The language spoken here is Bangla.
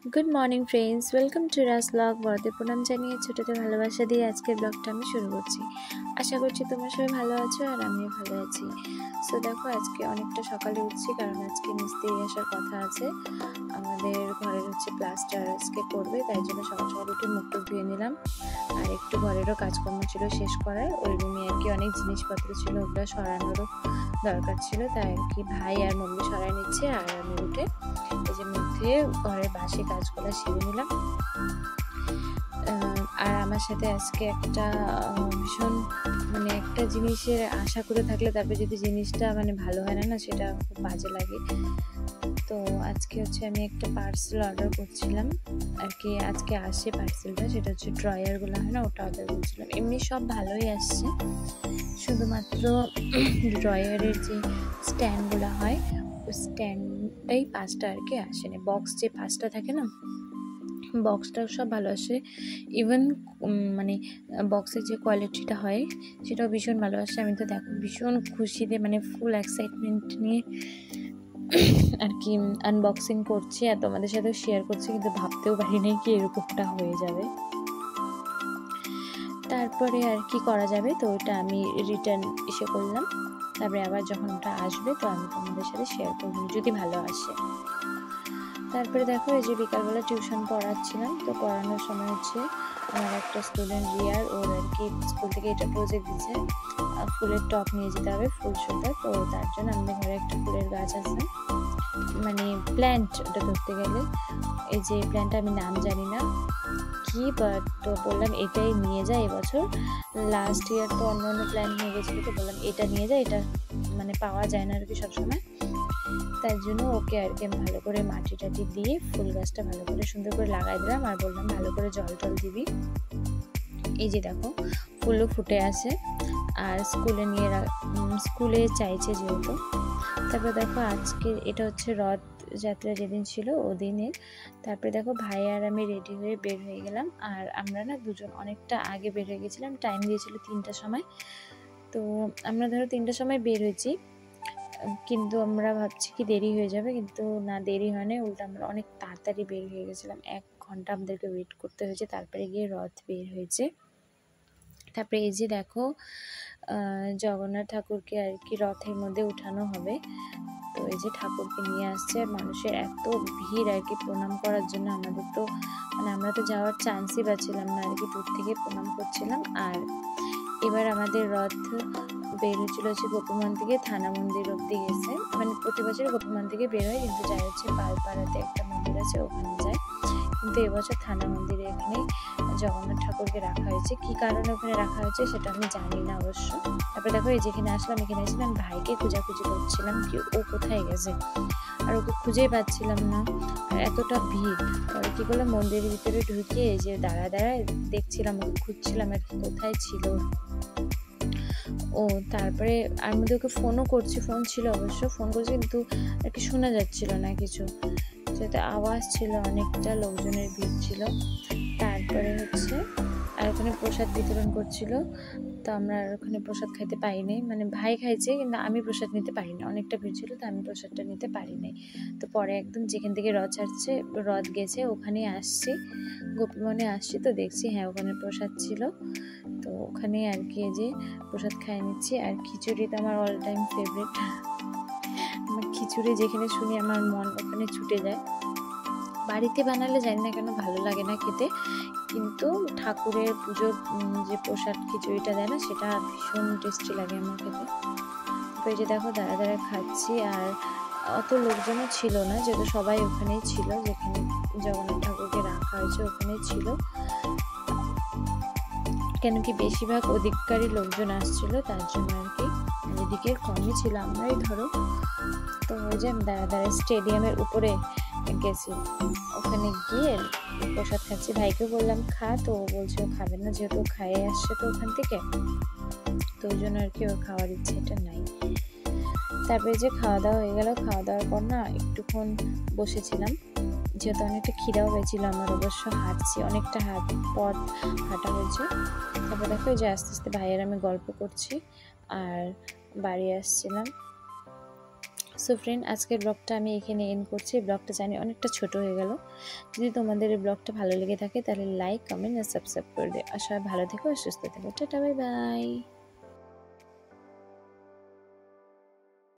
Good morning friends, welcome to Raj blog. বড়দের প্রণাম জানিয়ে ছোটদের ভালোবাসা দিয়ে আজকের ব্লগটা আমি শুরু করছি। আশা করছি তোমরা সবাই ভালো আছো আর আমিও ভালো আছি। সো দেখো, আজকে অনেকটা সকালে উঠছি কারণ আজকে মিস্ত্রি আসার কথা আছে। আমাদের ঘরের প্লাস্টার আজকে করবে, তাই জন্য সকাল সকাল উঠে মুখ টুক ধুয়ে নিলাম। আর একটু ঘরেরও কাজকর্ম ছিল শেষ করার, ওই রুমে অনেক জিনিসপত্র ছিল, ওগুলো সরানোরও দরকার ছিল, তাই ভাই আর মম্মি সরাই নিচ্ছে আর আমি উঠে এই যে মধ্যে ঘরের বাসি কাজগুলো সেরে নিলাম। আর আমার সাথে আজকে একটা ভীষণ একটা জিনিসের আশা করে থাকলে তারপরে যদি জিনিসটা ভালো হয় না, সেটা খুব বাজে লাগে। তো আজকে আমি একটা পার্সেল অর্ডার করছিলাম আর কি। আজকে আসে পার্সেলটা, সেটা ড্রয়ারগুলো হয় না, ওটা অর্ডার করছিলাম। এমনি সব ভালোই আসছে, শুধুমাত্র ড্রয়ারের যে স্ট্যান্ডগুলো হয় ওই স্ট্যান্ডটাই 5টা আর কি আসেনি। বক্স যে 5টা থাকে না, বক্সটাও সব ভালো আসে। ইভেন বক্সের যে কোয়ালিটিটা হয় সেটাও ভীষণ ভালো আসে। আমি তো দেখো ভীষণ খুশিতে ফুল এক্সাইটমেন্ট নিয়ে আর কি আনবক্সিং করছি আর তোমাদের সাথেও শেয়ার করছি, কিন্তু ভাবতেও পারি নাই কি এরকমটা হয়ে যাবে। তারপরে আর কি করা যাবে, তো ওইটা আমি রিটার্ন করলাম। তারপরে আবার যখন ওটা আসবে তো আমি তোমাদের সাথে শেয়ার করবো যদি ভালো আসে। তারপরে দেখো, এই যে বিকালবেলা টিউশন পড়াচ্ছিলাম, তো পড়ানোর সময় আমার একটা স্টুডেন্ট রিয়ার, ওর আর কি স্কুল থেকে এটা প্রজেক্ট দিচ্ছে, ফুলের টপ নিয়ে যেতে হবে, ফুল সুতা। তো তার জন্য আমাদের ঘরে একটা ফুলের গাছ আছে, প্ল্যান্ট ওটা ধরতে গেলে। এই যে প্ল্যান্টটা আমি নাম জানি না কি, বাট তো বললাম এটাই নিয়ে যায়। এবছর লাস্ট ইয়ার তো অন্য অন্য প্ল্যান্ট নিয়ে গেছিলো, তো বললাম এটা নিয়ে যায়, এটা পাওয়া যায় না আর কি সবসময়। তার জন্য ওকে আর কি আমি ভালো করে মাটি টাটি দিয়ে ফুল গাছটা ভালো করে সুন্দর করে লাগাই দিলাম আর বললাম ভালো করে জল টল দিবি। এই যে দেখো ফুলও ফুটে আসে আর স্কুলে চাইছে যেহেতু। তারপরে দেখো আজকে এটা রথযাত্রা যেদিন ছিল ওদিনের। তারপরে দেখো ভাই আর আমি রেডি হয়ে বের হয়ে গেলাম, আর আমরা না দুজন অনেকটা আগে বের হয়ে গেছিলাম। টাইম দিয়েছিল 3টার সময়, তো আমরা ধরো 3টার সময় বের হয়েছি, কিন্তু আমরা ভাবছি কি দেরি হয়ে যাবে, কিন্তু না দেরি হয় না, উল্টা আমরা অনেক তাড়াতাড়ি বের হয়ে গেছিলাম। 1 ঘন্টা আমাদেরকে ওয়েট করতে হয়েছে, তারপরে গিয়ে রথ বের হয়েছে। তারপরে এই যে দেখো জগন্নাথ ঠাকুরকে আর কি রথের মধ্যে উঠানো হবে। তো এই যে ঠাকুরকে নিয়ে আসছে, মানুষের এত ভিড় আর কি প্রণাম করার জন্য। আমাদের তো আমরা তো যাওয়ার চান্সই পাচ্ছিলাম না আর কি, দূর থেকে প্রণাম করছিলাম। আর এবার আমাদের রথ বের হয়েছিল গোপীমন থেকে থানা মন্দির অব্দি গেছে। প্রতি বছর গোপীমন থেকে বের হয়, কিন্তু যাই পালপাড়াতে একটা মন্দির আছে ওখানে যায়, কিন্তু এবছর থানা মন্দিরে এখানে জগন্নাথ ঠাকুরকে রাখা হয়েছে। কি কারণে ওখানে রাখা হয়েছে সেটা আমি জানি না অবশ্য। তারপরে দেখো এই যেখানে আসলাম, এখানে এসেছিলাম, ভাইকে খোঁজাখুঁজি করছিলাম কি ও কোথায় গেছে, আর ওকে খুঁজেই পাচ্ছিলাম না, আর এতটা ভিড়। পরে কী করলাম, মন্দিরের ভিতরে ঢুকে এই যে দাঁড়ায় দেখছিলাম, ওকে খুঁজছিলাম আর কি কোথায় ছিল ও। তারপরে আর মধ্যে ওকে ফোনও করছি, ফোন ছিল অবশ্য, ফোন করছি কিন্তু আর কি শোনা যাচ্ছিল না কিছু, যাতে আওয়াজ ছিল, অনেকটা লোকজনের ভিড় ছিল। তারপরে আর ওখানে প্রসাদ বিতরণ করছিল, তো আমরা আর ওখানে প্রসাদ খাইতে পারি নাই। ভাই খাইছে কিন্তু আমি প্রসাদ নিতে পারি না, অনেকটা ভিড় ছিল, তো আমি প্রসাদটা নিতে পারি নাই। তো পরে একদম যেখান থেকে রথ গেছে ওখানে আসছি, গোপীমনে আসছি, তো দেখছি হ্যাঁ ওখানে প্রসাদ ছিল, তো ওখানে আর কি যে প্রসাদ খাই নিচ্ছি। আর খিচুড়ি তো আমার অল টাইম ফেভারিট, আমার খিচুড়ি যেখানে শুনি আমার মন ওখানে ছুটে যায়। বাড়িতে বানালে জানি না কেন ভালো লাগে না খেতে, কিন্তু ঠাকুরের পুজোর যে প্রসাদ খিচুড়িটা দেয় না, সেটা ভীষণ টেস্টি লাগে আমার খেতে। তো এই যে দেখো দাঁড়া খাচ্ছি, আর অত লোকজনও ছিল না, যেহেতু সবাই ওখানেই ছিল, যেখানে জগন্নাথ ঠাকুরকে রাখা হয়েছে ওখানেই ছিল, কেন কি বেশিরভাগ অধিকারী লোকজন আসছিল, তার জন্য আর কি এদিকে কমই ছিল, আমরাই ধরো। তো ওই যে আমি দাঁড়া স্টেডিয়ামের উপরে গেছি, ওখানে গিয়ে প্রসাদ খাচ্ছি। ভাইকে বললাম খা, তো ও বলছে ও খাবে না, যেহেতু খাইয়ে আসছে তো ওখান থেকে, তো ওই জন্য আর কি ওর খাওয়ার ইচ্ছেটা নাই। তারপরে যে খাওয়া দাওয়া হয়ে গেল, খাওয়া দাওয়ার পর না একটুক্ষণ বসেছিলাম, যেহেতু অনেকটা খিদাও হয়েছিল আমার, অবশ্য হাঁটছি, অনেকটা পথ হাঁটা হয়েছে। তারপর দেখো যে আস্তে আস্তে ভাইয়ের আমি গল্প করছি আর বাড়ি আসছিলাম। সো ফ্রেন্ড, আজকের ব্লগটা আমি এখানে এন্ড করছি। ব্লগটা জানি অনেকটা ছোট হয়ে গেল। যদি তোমাদের এই ব্লগটা ভালো লেগে থাকে তাহলে লাইক, কমেন্ট আর সাবস্ক্রাইব করে দিও। আর সবাই ভালো থেকো আর সুস্থ থেকো। Tata, bye bye.